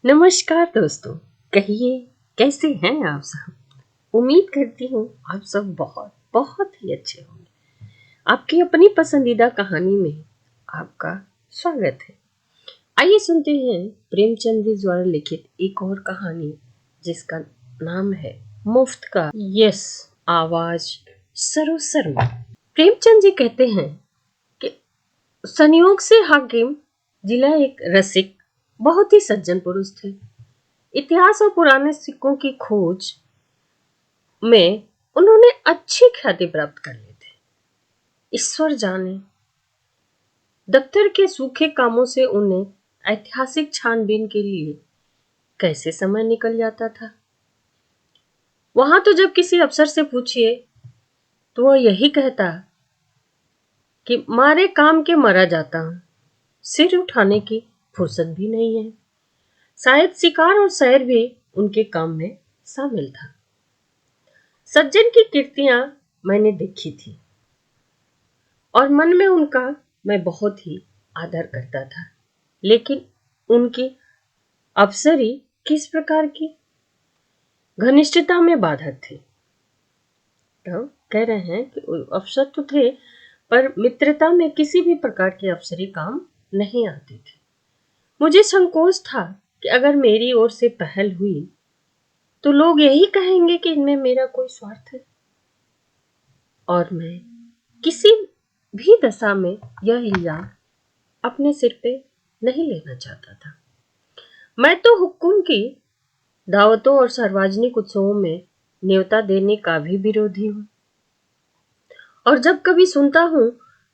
नमस्कार दोस्तों। कहिए, कैसे हैं आप सब। उम्मीद करती हूँ आप सब बहुत बहुत ही अच्छे होंगे। आपकी अपनी पसंदीदा कहानी में आपका स्वागत है। आइए सुनते हैं प्रेमचंद जी द्वारा लिखित एक और कहानी जिसका नाम है मुफ्त का यस आवाज सरोसर में। प्रेमचंद जी कहते हैं कि संयोग से हाकिम जिला एक रसिक बहुत ही सज्जन पुरुष थे। इतिहास और पुराने सिक्कों की खोज में उन्होंने अच्छी ख्याति प्राप्त कर ली थी। ईश्वर जाने दफ्तर के सूखे कामों से उन्हें ऐतिहासिक छानबीन के लिए कैसे समय निकल जाता था। वहां तो जब किसी अफसर से पूछिए तो वह यही कहता कि मारे काम के मरा जाता हूं, सिर उठाने की फुर्सत भी नहीं है। शायद शिकार और सैर भी उनके काम में शामिल था। सज्जन की कीर्तियां मैंने देखी थी और मन में उनका मैं बहुत ही आदर करता था, लेकिन उनकी अफसरी किस प्रकार की घनिष्ठता में बाधक थी। तो कह रहे हैं कि अफसर तो थे पर मित्रता में किसी भी प्रकार की अफसरी काम नहीं आती थी। मुझे संकोच था कि अगर मेरी ओर से पहल हुई तो लोग यही कहेंगे कि इनमें मेरा कोई स्वार्थ है और मैं किसी भी दशा में यह इल्जाम अपने सिर पे नहीं लेना चाहता था। मैं तो हुक्म की दावतों और सार्वजनिक उत्सवों में न्योता देने का भी विरोधी हूँ और जब कभी सुनता हूँ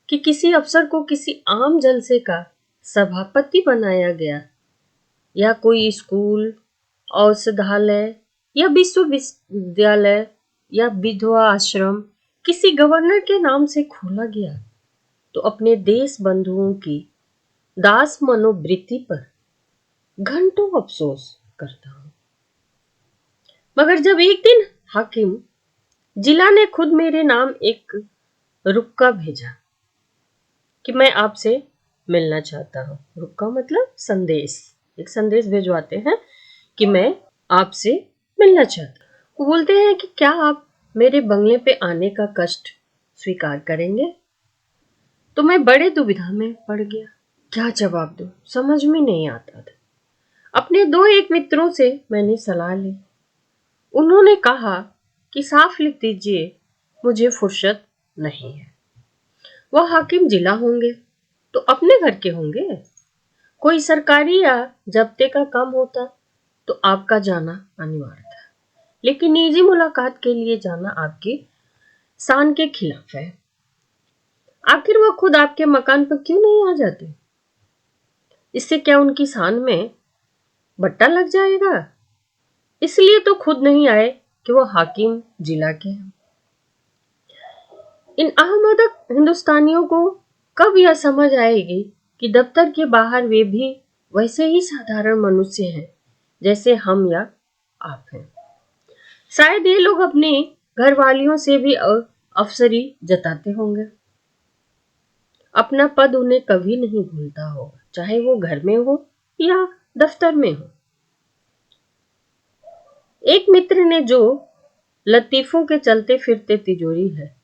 कि किसी अफसर को किसी आम जलसे का सभापति बनाया गया या कोई स्कूल, औषधालय या विश्वविद्यालय या विधवा आश्रम किसी गवर्नर के नाम से खोला गया तो अपने देश बंधुओं की दास मनोवृत्ति पर घंटों अफसोस करता हूं। मगर जब एक दिन हाकिम जिला ने खुद मेरे नाम एक रुक्का भेजा कि मैं आपसे मिलना चाहता हूं। रुक्का मतलब संदेश, एक संदेश भिजवाते हैं कि मैं आपसे मिलना चाहता हूं। वो बोलते हैं कि क्या आप मेरे बंगले पे आने का कष्ट स्वीकार करेंगे। तो मैं बड़े दुविधा में पड़ गया, क्या जवाब दूं समझ में नहीं आता था। अपने दो एक मित्रों से मैंने सलाह ली। उन्होंने कहा कि साफ लिख दीजिए मुझे फुर्सत नहीं है। वह हाकिम जिला होंगे तो अपने घर के होंगे। कोई सरकारी या जब्ते का काम होता तो आपका जाना अनिवार्य था, लेकिन निजी मुलाकात के लिए जाना आपकी शान के खिलाफ है। आखिर वह खुद आपके मकान पर क्यों नहीं आ जाते। इससे क्या उनकी शान में बट्टा लग जाएगा। इसलिए तो खुद नहीं आए कि वो हाकिम जिला के हैं। इन अहमदक हिंदुस्तानियों को कब यह समझ आएगी कि दफ्तर के बाहर वे भी वैसे ही साधारण मनुष्य हैं जैसे हम या आप हैं। शायद ये लोग अपने घर वालियों से भी अफसरी जताते होंगे। अपना पद उन्हें कभी नहीं भूलता होगा, चाहे वो घर में हो या दफ्तर में हो। एक मित्र ने जो लतीफों के चलते फिरते तिजोरी है,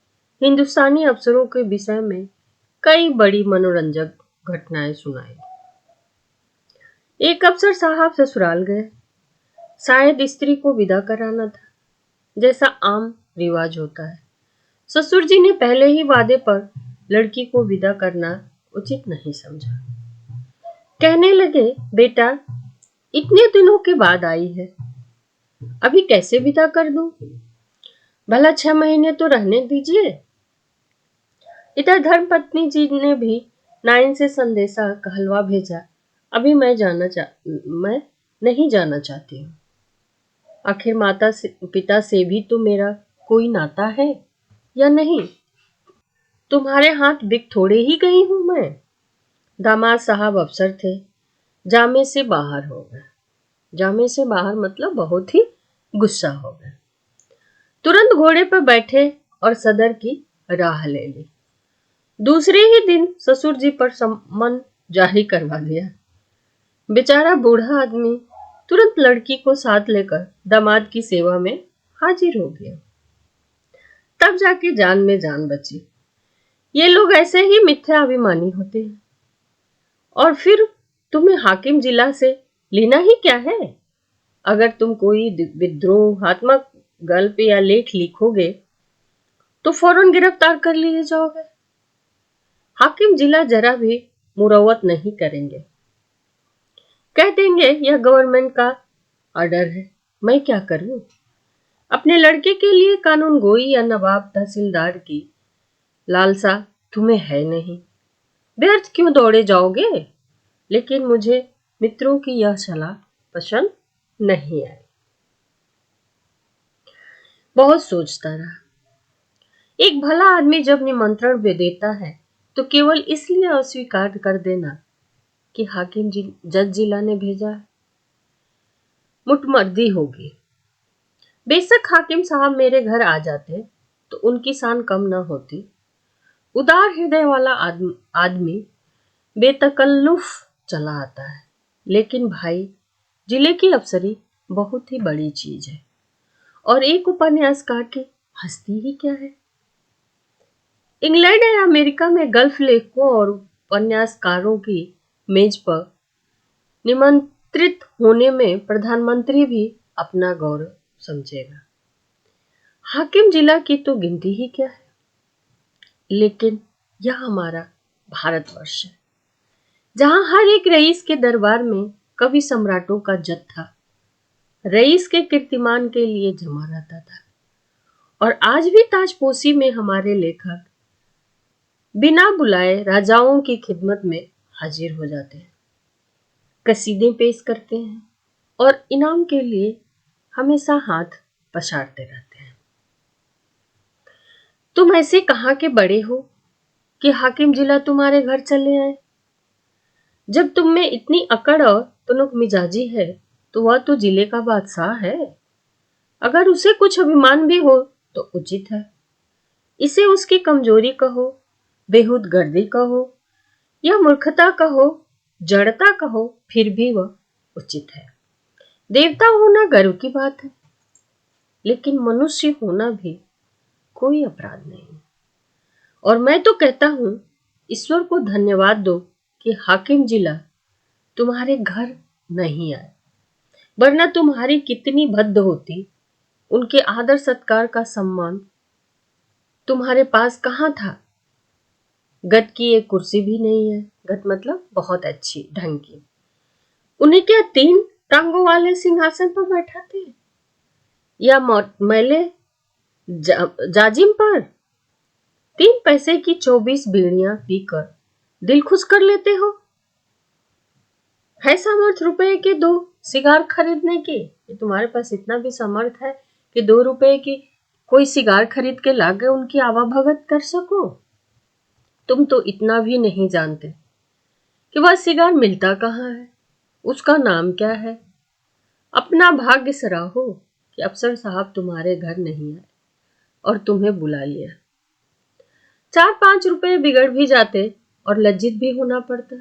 हिंदुस्तानी अफसरों के विषय में कई बड़ी मनोरंजक घटनाएं सुनाई। एक अफसर साहब ससुराल गए। शायद स्त्री को विदा कराना था, जैसा आम रिवाज होता है। ससुर जी ने पहले ही वादे पर लड़की को विदा करना उचित नहीं समझा। कहने लगे, बेटा इतने दिनों के बाद आई है, अभी कैसे विदा कर दूं। भला 6 महीने तो रहने दीजिए। इधर धर्मपत्नी जी ने भी नाइन से संदेशा कहलवा भेजा, अभी मैं नहीं जाना चाहती हूँ। आखिर माता से पिता से भी तो मेरा कोई नाता है या नहीं। तुम्हारे हाथ बिक थोड़े ही गई हूं मैं। दामाद साहब अफसर थे, जामे से बाहर हो गए। जामे से बाहर मतलब बहुत ही गुस्सा हो गए। तुरंत घोड़े पर बैठे और सदर की राह ले ली। दूसरे ही दिन ससुर जी पर सम्मन जारी करवा दिया। बेचारा बूढ़ा आदमी तुरंत लड़की को साथ लेकर दामाद की सेवा में हाजिर हो गया। तब जाके जान में जान बची। ये लोग ऐसे ही मिथ्या अभिमानी होते हैं। और फिर तुम्हें हाकिम जिला से लेना ही क्या है? अगर तुम कोई विद्रोहात्मक गल्प या लेख लिखोगे तो फौरन गिरफ्तार कर लिए जाओगे। हाकिम जिला जरा भी मुरवत नहीं करेंगे, कह देंगे यह गवर्नमेंट का ऑर्डर है, मैं क्या करूं? अपने लड़के के लिए कानून गोई या नवाब तहसीलदार की लालसा तुम्हें है नहीं, व्यर्थ क्यों दौड़े जाओगे? लेकिन मुझे मित्रों की यह सलाह पसंद नहीं आई। बहुत सोचता रहा। एक भला आदमी जब निमंत्रण भी देता है तो केवल इसलिए अस्वीकार कर देना कि हाकिम जज जिला ने भेजा है, मुटमर्दी होगी। बेशक हाकिम साहब मेरे घर आ जाते तो उनकी शान कम न होती। उदार हृदय वाला आदमी बेतकल्लुफ चला आता है। लेकिन भाई, जिले की अफसरी बहुत ही बड़ी चीज है और एक उपन्यासकार की हस्ती ही क्या है। इंग्लैंड या अमेरिका में गल्फ लेखकों और उपन्यासकारों की मेज पर निमंत्रित होने में प्रधानमंत्री भी अपना गौरव समझेगा। हाकिम जिला की तो गिनती ही क्या है। लेकिन यह हमारा भारतवर्ष है, जहां हर एक रईस के दरबार में कवि सम्राटों का जत्था रईस के कीर्तिमान के लिए जमा रहता था। और आज भी ताजपोशी में हमारे लेखक बिना बुलाए राजाओं की खिदमत में हाजिर हो जाते हैं, कसीदे पेश करते हैं और इनाम के लिए हमेशा हाथ पछाड़ते रहते हैं। तुम ऐसे कहाँ के बड़े हो कि हाकिम जिला तुम्हारे घर चले आए? जब तुम में इतनी अकड़ और तुनुक मिजाजी है तो वह तो जिले का बादशाह है। अगर उसे कुछ अभिमान भी हो तो उचित है। इसे उसकी कमजोरी कहो, बेहुद गर्दी कहो या मूर्खता कहो, जड़ता कहो, फिर भी वह उचित है। देवता होना गर्व की बात है, लेकिन मनुष्य होना भी कोई अपराध नहीं। और मैं तो कहता हूं, ईश्वर को धन्यवाद दो कि हाकिम जिला तुम्हारे घर नहीं आए, वरना तुम्हारी कितनी भद्द होती। उनके आदर सत्कार का सम्मान तुम्हारे पास कहां था? गद की एक कुर्सी भी नहीं है। गद मतलब बहुत अच्छी ढंग की। उन्हें क्या 3 टांगों वाले सिंहासन पर बैठाते या मैले जाजिम पर? 3 पैसे की 24 बीड़ियां पीकर दिल खुश कर लेते हो। है सामर्थ रुपए के 2 सिगार खरीदने की? ये तुम्हारे पास इतना भी सामर्थ है कि 2 रुपए की कोई सिगार खरीद के लाके उनकी आवाभगत कर सको? तुम तो इतना भी नहीं जानते कि वह सिगार मिलता कहाँ है, उसका नाम क्या है। अपना भाग्य सराहो कि अफसर साहब तुम्हारे घर नहीं आए और तुम्हें बुला लिया। 4-5 रुपए बिगड़ भी जाते और लज्जित भी होना पड़ता।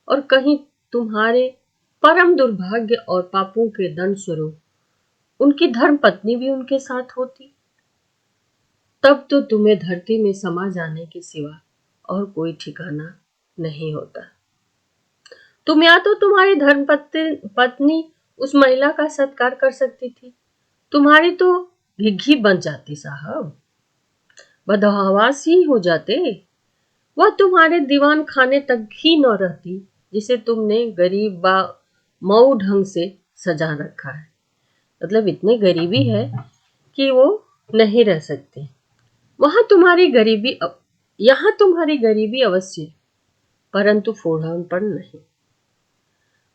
और कहीं तुम्हारे परम दुर्भाग्य और पापों के दंड स्वरूप उनकी धर्म पत्नी भी उनके साथ होती, तब तो तुम्हें धरती में समा जाने के सिवा और कोई ठिकाना नहीं होता। तुम या तो तुम्हारी धर्म पत्नी उस महिला का सत्कार कर सकती थी, तुम्हारी तो घिघी बन जाती साहब, बदहवास ही हो जाते। वह तुम्हारे दीवान खाने तक ही न रहती जिसे तुमने गरीब बा मऊ ढंग से सजा रखा है। मतलब इतनी गरीबी है कि वो नहीं रह सकती। यहाँ तुम्हारी गरीबी अवश्य, परंतु फूहड़पन नहीं।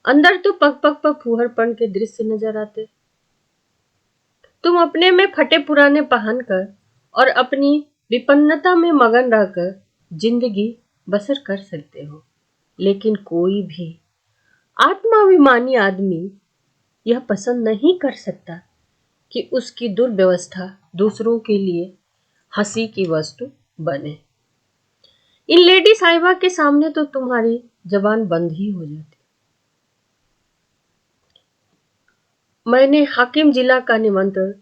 अंदर तो पग पग पर फूहड़पन के दृश्य नजर आते। तुम अपने में फटे पुराने पहनकर और अपनी विपन्नता में मगन रहकर जिंदगी बसर कर सकते हो, लेकिन कोई भी आत्माभिमानी आदमी यह पसंद नहीं कर सकता कि उसकी दुर्व्यवस्था दूसरों के लिए हंसी की वस्तु बने। इन लेडी साहिबा के सामने तो तुम्हारी जबान बंद ही हो जाती। मैंने हाकिम जिला का निमंत्रण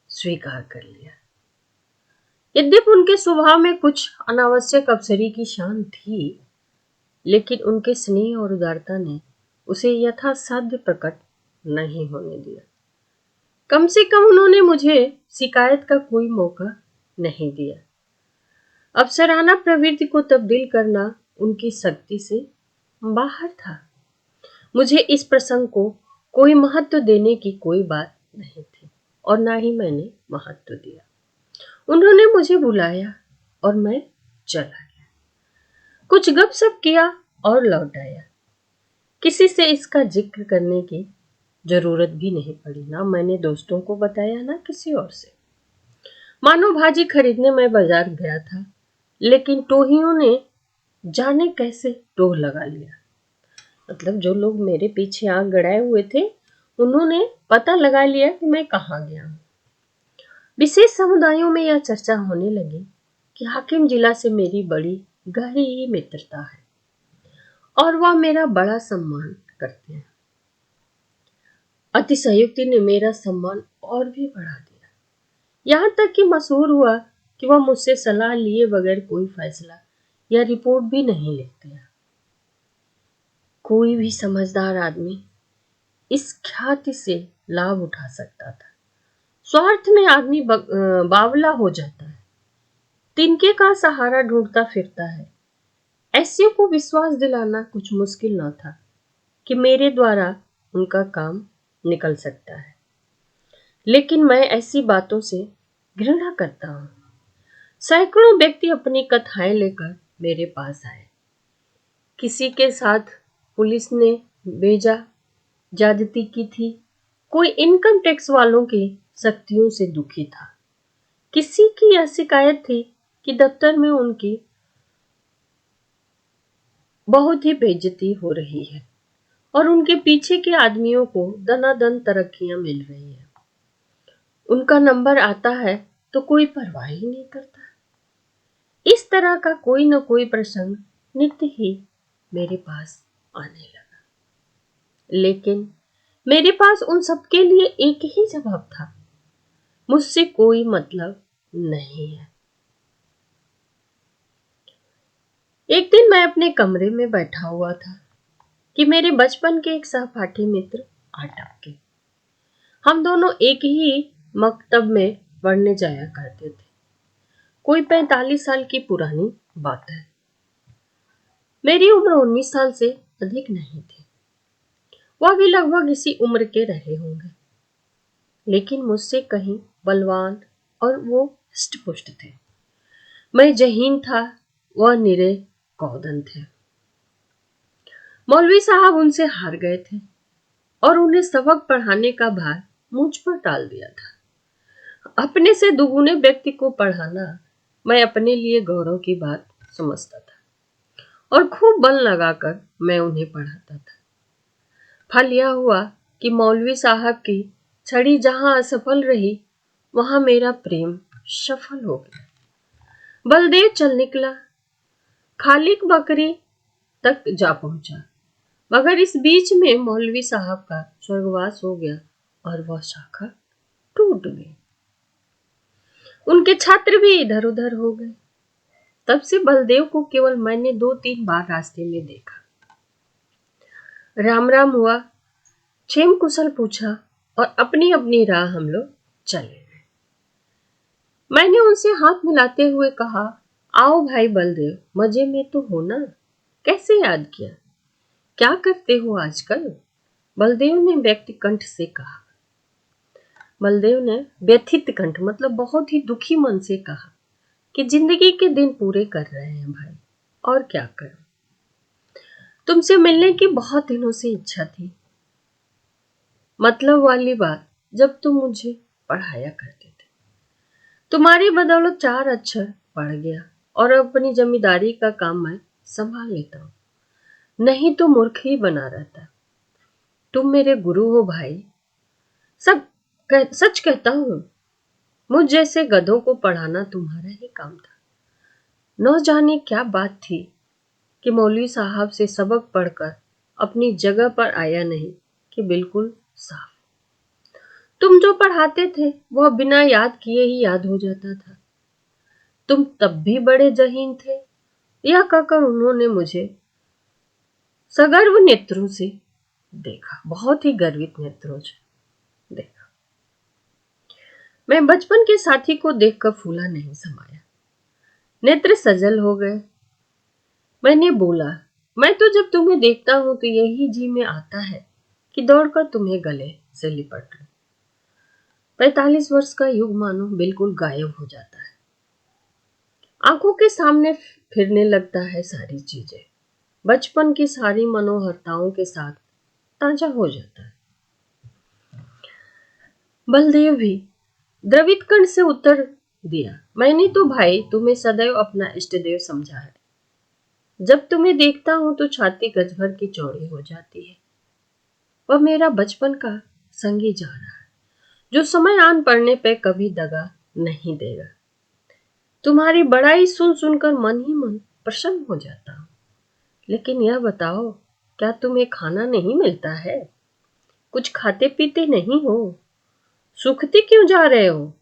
स्वीकार कर लिया। यद्यपि उनके स्वभाव में कुछ अनावश्यक अफसरी की शान थी, लेकिन उनके स्नेह और उदारता ने उसे यथासाध्य प्रकट नहीं होने दिया। कम से कम उन्होंने मुझे शिकायत का कोई मौका नहीं दिया। अफसराना प्रवृत्ति को तब्दील करना उनकी शक्ति से बाहर था। मुझे इस प्रसंग को कोई महत्व देने की कोई बात नहीं थी और ना ही मैंने महत्व दिया। उन्होंने मुझे बुलाया और मैं चला गया। कुछ गपशप किया और लौट आया। किसी से इसका जिक्र करने की जरूरत भी नहीं पड़ी, ना मैंने दोस्तों को बताया ना किसी और से। मानो भाजी खरीदने मैं बाजार गया था, लेकिन टोहियों ने जाने कैसे टोह लगा लिया। मतलब जो लोग मेरे पीछे आग गड़ाए हुए थे, उन्होंने पता लगा लिया कि मैं कहाँ गया हूँ। विशेष समुदायों में यह चर्चा होने लगी कि हाकिम जिला से मेरी बड़ी गहरी मित्रता है और वह मेरा बड़ा सम्मान करते हैं। अतिशयोक्ति ने मेरा सम्मान और भी बढ़ा दिया। यहाँ तक कि मशहूर हुआ कि वह मुझसे सलाह लिए बगैर कोई फैसला या रिपोर्ट भी नहीं लिखते हैं। कोई भी समझदार आदमी इस ख्याति से लाभ उठा सकता था। स्वार्थ में आदमी बावला हो जाता है, तिनके का सहारा ढूंढता फिरता है। ऐसे को विश्वास दिलाना कुछ मुश्किल न था कि मेरे द्वारा उनका काम निकल सकता है, लेकिन मैं ऐसी बातों से घृणा करता हूँ। सैकड़ों व्यक्ति अपनी कथाएं लेकर मेरे पास आए। किसी के साथ पुलिस ने बेजा ज्यादती की थी, कोई इनकम टैक्स वालों की सख्तियों से दुखी था। किसी की यह शिकायत थी कि दफ्तर में उनकी बहुत ही बेइज्जती हो रही है और उनके पीछे के आदमियों को दनादन तरक्कियां मिल रही है। उनका नंबर आता है तो कोई परवाह ही नहीं करता। इस तरह का कोई न कोई प्रसंग नित्य ही मेरे पास आने लगा, लेकिन मेरे पास उन सबके लिए एक ही जवाब था, मुझसे कोई मतलब नहीं है। एक दिन मैं अपने कमरे में बैठा हुआ था कि मेरे बचपन के एक सहपाठी मित्र आ टपके। हम दोनों एक ही मकतब में पढ़ने जाया करते थे। कोई 45 साल की पुरानी बात है। मेरी उम्र 19 साल से अधिक नहीं थी। वह भी लगभग इसी उम्र के रहे होंगे, लेकिन मुझसे कहीं बलवान और वो हष्ट पुष्ट थे। मैं जहीन था, वह निरे कौदन थे। मौलवी साहब उनसे हार गए थे और उन्हें सबक पढ़ाने का भार मुझ पर डाल दिया था। अपने से दुगुने व्यक्ति को पढ़ाना मैं अपने लिए गौरव की बात समझता था और खूब बल लगाकर मैं उन्हें पढ़ाता था। फल यह हुआ कि मौलवी साहब की छड़ी जहां असफल रही, वहां मेरा प्रेम सफल हो गया। बलदेव चल निकला, खालिक बकरी तक जा पहुंचा, मगर इस बीच में मौलवी साहब का स्वर्गवास हो गया और वह शाखा टूट गई। उनके छात्र भी इधर उधर हो गए। तब से बलदेव को केवल मैंने 2-3 बार रास्ते में देखा। राम राम हुआ, क्षेम कुशल पूछा और अपनी अपनी राह हम लोग चले गए। मैंने उनसे हाथ मिलाते हुए कहा, आओ भाई बलदेव, मजे में तो हो ना? कैसे याद किया? क्या करते हो आजकल? बलदेव ने व्यक्त कंठ से कहा। बलदेव ने व्यथित कंठ मतलब बहुत ही दुखी मन से कहा कि जिंदगी के दिन पूरे कर रहे हैं भाई, और क्या करूं। तुमसे मिलने की बहुत दिनों से इच्छा थी। मतलब वाली बात, जब तुम मुझे पढ़ाया करते थे। तुम्हारी बदौलत 4 अक्षर पढ़ गया और अपनी जमींदारी का काम मैं संभाल लेता हूँ, नहीं तो मूर्ख ही बना रहता। तुम मेरे गुरु हो भाई, सच कहता हूँ। मुझ जैसे गधों को पढ़ाना तुम्हारा ही काम था। न जाने क्या बात थी कि मौलवी साहब से सबक पढ़कर अपनी जगह पर आया नहीं कि बिल्कुल साफ। तुम जो पढ़ाते थे वह बिना याद किए ही याद हो जाता था। तुम तब भी बड़े जहीन थे। यह कहकर उन्होंने मुझे सगर्व नेत्रों से देखा, बहुत ही गर्वित नेत्रों से देखा। मैं बचपन के साथी को देखकर फूला नहीं समाया, नेत्र सजल हो गए। मैंने बोला, मैं तो जब तुम्हें देखता हूं तो यही जी में आता है कि दौड़कर तुम्हें गले से लिपट लूं। 45 वर्ष का युग मानो बिल्कुल गायब हो जाता है, आंखों के सामने फिरने लगता है सारी चीजें, बचपन की सारी मनोहरताओं के साथ ताजा हो जाता है। बलदेव भी द्रवित कण से उत्तर दिया, मैंने तो भाई तुम्हें सदैव अपना इष्ट देव समझा है। जब तुम्हें देखता हूं तो छाती गज भर की चौड़ी हो जाती है। वह मेरा बचपन का संगी जा रहा है, जो समय आन पड़ने पे कभी दगा नहीं देगा। तुम्हारी बड़ाई सुन सुनकर मन ही मन प्रसन्न हो जाता हूं। लेकिन यह बताओ, क्या तुम्हें खाना नहीं मिलता है? कुछ खाते पीते नहीं हो? सूखते क्यों जा रहे हो?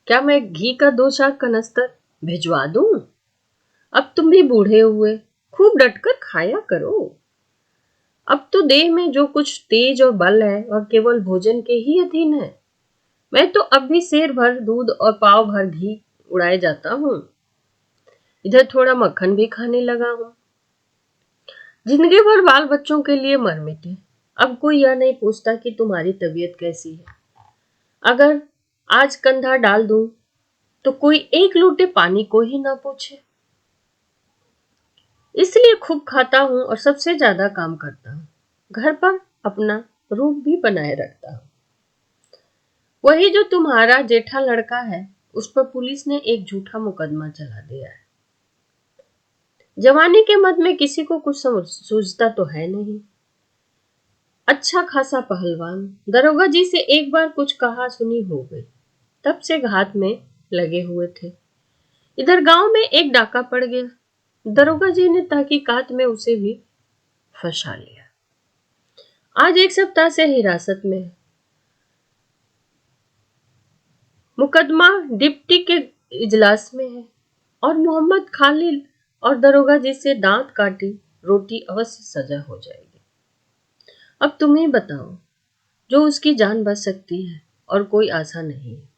क्या मैं घी का 2 4 कनस्तर भिजवा दूं? अब तुम भी बूढ़े हुए, खूब डटकर खाया करो। अब तो देह में जो कुछ तेज और बल है वह केवल भोजन के ही अधीन है। मैं तो अब भी सेर भर दूध और पाव भर घी उड़ाए जाता हूँ। इधर थोड़ा मक्खन भी खाने लगा हूँ। जिंदगी भर बाल बच्चों के लिए मर मिटे। अब कोई यह नहीं पूछता कि तुम्हारी तबीयत कैसी है। अगर आज कंधा डाल दूं तो कोई एक लोटे पानी को ही ना पूछे। इसलिए खूब खाता हूं और सबसे ज्यादा काम करता हूं। घर पर अपना रूप भी बनाए रखता हूं। वही जो तुम्हारा जेठा लड़का है, उस पर पुलिस ने एक झूठा मुकदमा चला दिया है। जवानी के मद में किसी को कुछ सूझता तो है नहीं। अच्छा खासा पहलवान, दरोगा जी से एक बार कुछ कहा सुनी हो गई, तब से घात में लगे हुए थे। इधर गांव में एक डाका पड़ गया, दरोगा जी ने तहकीकात में उसे भी फंसा लिया। आज 1 सप्ताह से हिरासत में है। मुकदमा डिप्टी के इजलास में है और मोहम्मद खालिद और दरोगा जी से दांत काटी रोटी अवश्य सजा हो जाएगी। अब तुम ही बताओ, जो उसकी जान बच सकती है और कोई आशा नहीं है।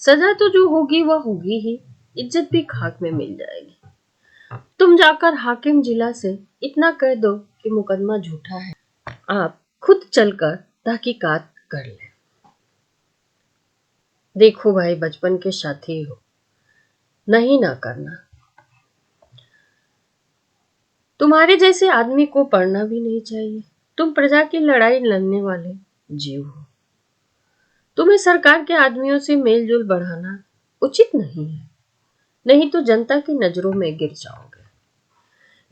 सजा तो जो होगी वह होगी ही, इज्जत भी खाक में मिल जाएगी। तुम जाकर हाकिम जिला से इतना कह दो कि मुकदमा झूठा है, आप खुद चलकर तहकीकात कर ले। देखो भाई, बचपन के साथी हो, नहीं ना करना। तुम्हारे जैसे आदमी को पढ़ना भी नहीं चाहिए। तुम प्रजा की लड़ाई लड़ने वाले जीव हो। तुम्हें सरकार के आदमियों से मेल जोल बढ़ाना उचित नहीं है, नहीं तो जनता की नजरों में गिर जाओगे।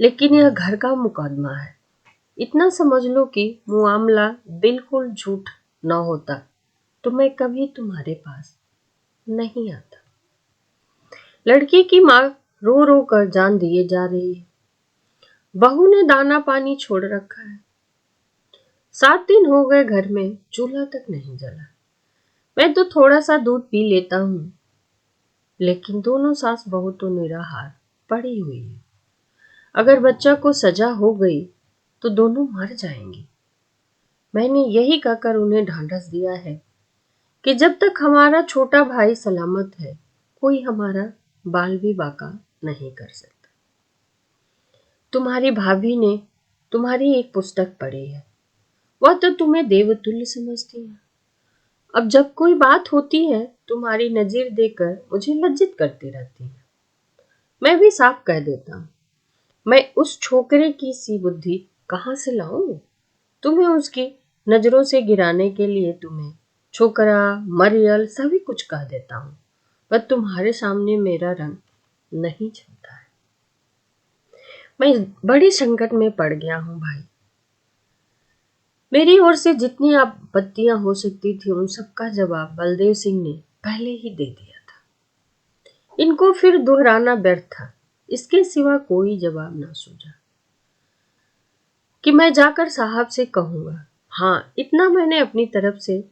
लेकिन यह घर का मुकदमा है, इतना समझ लो कि मुआमला बिल्कुल झूठ न होता तो मैं कभी तुम्हारे पास नहीं आता। लड़की की माँ रो रो कर जान दिए जा रही है। बहू ने दाना पानी छोड़ रखा है। 7 दिन हो गए घर में चूल्हा तक नहीं जला। मैं तो थोड़ा सा दूध पी लेता हूँ, लेकिन दोनों सास बहू तो निराहार पड़ी हुई है। अगर बच्चा को सजा हो गई तो दोनों मर जाएंगे। मैंने यही कहकर उन्हें ढांढस दिया है कि जब तक हमारा छोटा भाई सलामत है, कोई हमारा बाल भी बाका नहीं कर सकता। तुम्हारी भाभी ने तुम्हारी एक पुस्तक पढ़ी है, वह तो तुम्हें देवतुल्य समझती है। अब जब कोई बात होती है, तुम्हारी नजीर देकर मुझे लज्जित करती रहती है। मैं भी साफ कह देता हूँ, मैं उस छोकरे की सी बुद्धि कहाँ से लाऊं? तुम्हें उसकी नजरों से गिराने के लिए तुम्हें छोकरा मरियल सभी कुछ कह देता हूँ, पर तुम्हारे सामने मेरा रंग नहीं चलता है। मैं बड़ी संकट में पड़ गया हूँ भाई। मेरी ओर से जितनी आपत्तियां हो सकती थी उन सबका जवाब बलदेव सिंह ने पहले ही दे दिया था। इनको फिर दोहराना व्यर्थ था, इसके सिवा कोई जवाब ना सूझा कि मैं जाकर साहब से कहूंगा। हाँ, इतना मैंने अपनी तरफ से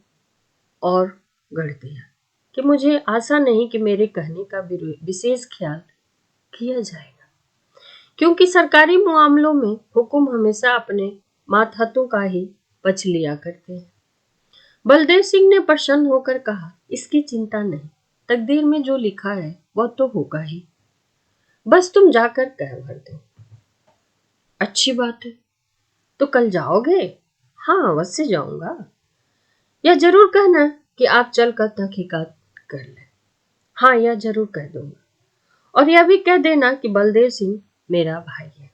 और गढ़ दिया कि मुझे आशा नहीं कि मेरे कहने का विशेष ख्याल किया जाएगा, क्योंकि सरकारी मामलों में हुक्म हमेशा अपने मातहतों का ही पक्ष लिया करते हैं। बलदेव सिंह ने प्रसन्न होकर कहा, इसकी चिंता नहीं, तकदीर में जो लिखा है वह तो होगा ही, बस तुम जाकर कह भर दो। अच्छी बात है, तो कल जाओगे? हाँ, अवश्य जाऊंगा। यह जरूर कहना कि आप चलकर तहकीकात कर लें। हाँ, यह जरूर कह दूंगा, और यह भी कह देना कि बलदेव सिंह मेरा भाई है।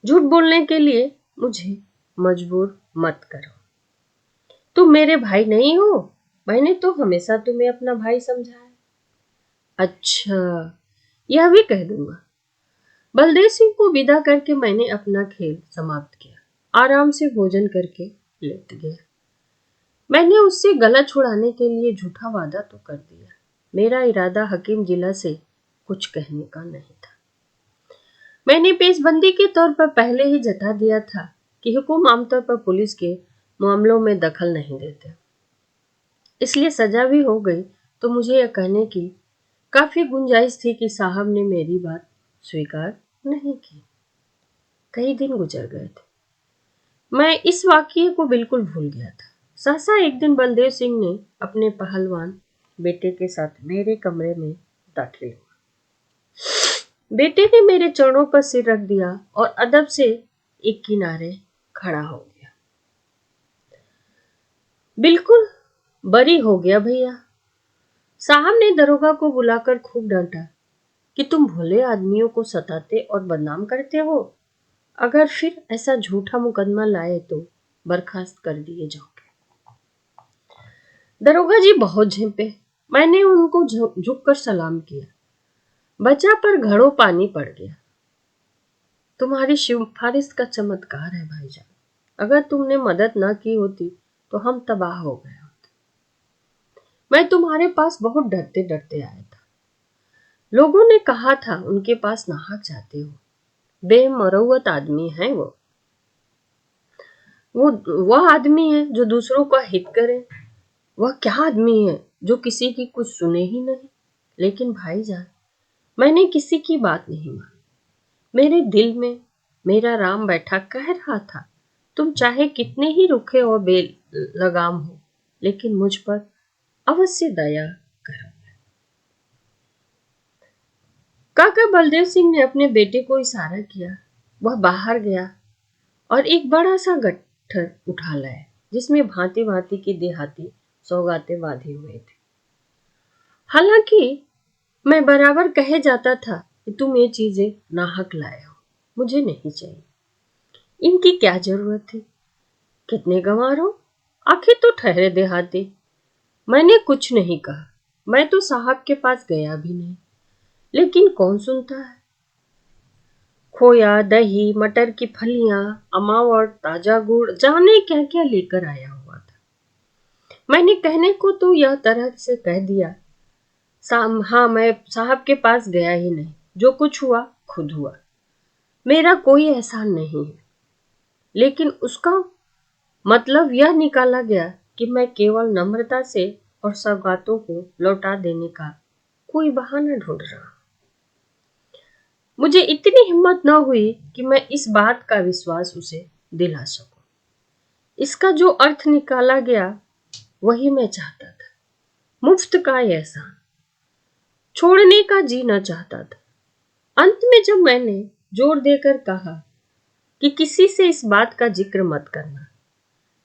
झूठ बोलने के लिए मुझे मजबूर मत करो। तुम मेरे भाई नहीं हो, मैंने तो हमेशा तुम्हें अपना भाई समझा है। अच्छा, यह भी कह दूंगा। बलदेव सिंह को विदा करके मैंने अपना खेल समाप्त किया, आराम से भोजन करके लेट गया। मैंने उससे गला छुड़ाने के लिए झूठा वादा तो कर दिया, मेरा इरादा हकीम जिला से कुछ कहने का नहीं था। मैंने पेशबंदी के तौर पर पहले ही जता दिया था कि हुकुम आमतौर पर पुलिस के मामलों में दखल नहीं देते, इसलिए सजा भी हो गई तो मुझे यह कहने की काफी गुंजाइश थी कि साहब ने मेरी बात स्वीकार नहीं की। कई दिन गुजर गए थे, मैं इस वाकये को बिल्कुल भूल गया था। सहसा एक दिन बलदेव सिंह ने अपने पहलवान बेटे के साथ मेरे कमरे में दाखिल हुआ। बेटे ने मेरे चरणों पर सिर रख दिया और अदब से एक किनारे खड़ा हो गया। बिल्कुल बरी हो गया भैया। साहब ने दरोगा को बुलाकर खूब डांटा कि तुम भोले आदमियों को सताते और बदनाम करते हो, अगर फिर ऐसा झूठा मुकदमा लाए तो बर्खास्त कर दिए जाओगे। दरोगा जी बहुत झेपे। मैंने उनको झुककर सलाम किया। बचा पर घड़ों पानी पड़ गया। तुम्हारी सिफारिश का चमत्कार है भाईजान, अगर तुमने मदद ना की होती तो हम तबाह हो गए होते। मैं तुम्हारे पास बहुत डरते डरते आया था। लोगों ने कहा था उनके पास नाहक जाते हो, बेमरौवत आदमी है वो वह आदमी है जो दूसरों का हित करे। वह क्या आदमी है जो किसी की कुछ सुने ही नहीं। लेकिन भाईजान, मैंने किसी की बात नहीं मानी। मेरे दिल में मेरा राम बैठा कह रहा था, तुम चाहे कितने ही रुखे और बेलगाम हो, लेकिन मुझ पर अवश्य दया करो। काका बलदेव सिंह ने अपने बेटे को इशारा किया। वह बाहर गया और एक बड़ा सा गट्ठर उठा लाया, जिसमें भांति भांति की देहाती सौगातें बांधी हुए थे। हालांकि मैं बराबर कहे जाता था कि तुम ये चीजें नाहक लाए हो, मुझे नहीं चाहिए। इनकी क्या जरूरत थी? कितने गंवार हो, आखिर तो ठहरे देहाती। मैंने कुछ नहीं कहा। मैं तो साहब के पास गया भी नहीं, लेकिन कौन सुनता है। खोया, दही, मटर की फलियां, अमावट, ताजा गुड़, जाने क्या क्या लेकर आया हुआ था। मैंने कहने को तो यह तरह से कह दिया, हाँ, मैं साहब के पास गया ही नहीं, जो कुछ हुआ खुद हुआ, मेरा कोई एहसान नहीं है। लेकिन उसका मतलब यह निकाला गया कि मैं केवल नम्रता से और सौगातों को लौटा देने का कोई बहाना ढूंढ रहा। मुझे इतनी हिम्मत न हुई कि मैं इस बात का विश्वास उसे दिला सकूं। इसका जो अर्थ निकाला गया वही मैं चाहता था, मुफ्त का एहसान। छोड़ने का जी न चाहता था। अंत में जब मैंने जोर देकर कहा कि किसी से इस बात का जिक्र मत करना,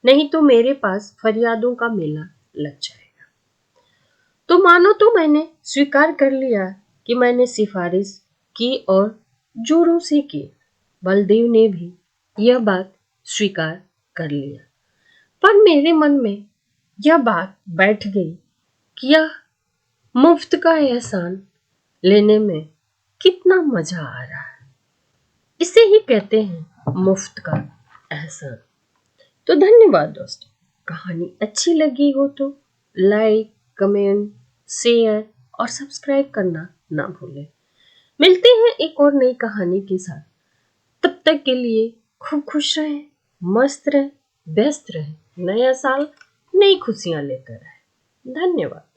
नहीं तो मेरे पास फरियादों का मेला लग जाएगा, तो मानो तो मैंने स्वीकार कर लिया कि मैंने सिफारिश की और जोरों से की। बलदेव ने भी यह बात स्वीकार कर लिया, पर मेरे मन में यह बात बैठ गई कि यह मुफ्त का एहसान लेने में कितना मजा आ रहा है। इसे ही कहते हैं मुफ्त का एहसान। तो धन्यवाद दोस्तों। कहानी अच्छी लगी हो तो लाइक, कमेंट, शेयर और सब्सक्राइब करना ना भूलें। मिलते हैं एक और नई कहानी के साथ। तब तक के लिए खूब खुश रहें, मस्त रहें व्यस्त रहें। नया साल नई खुशियां लेकर आए। धन्यवाद।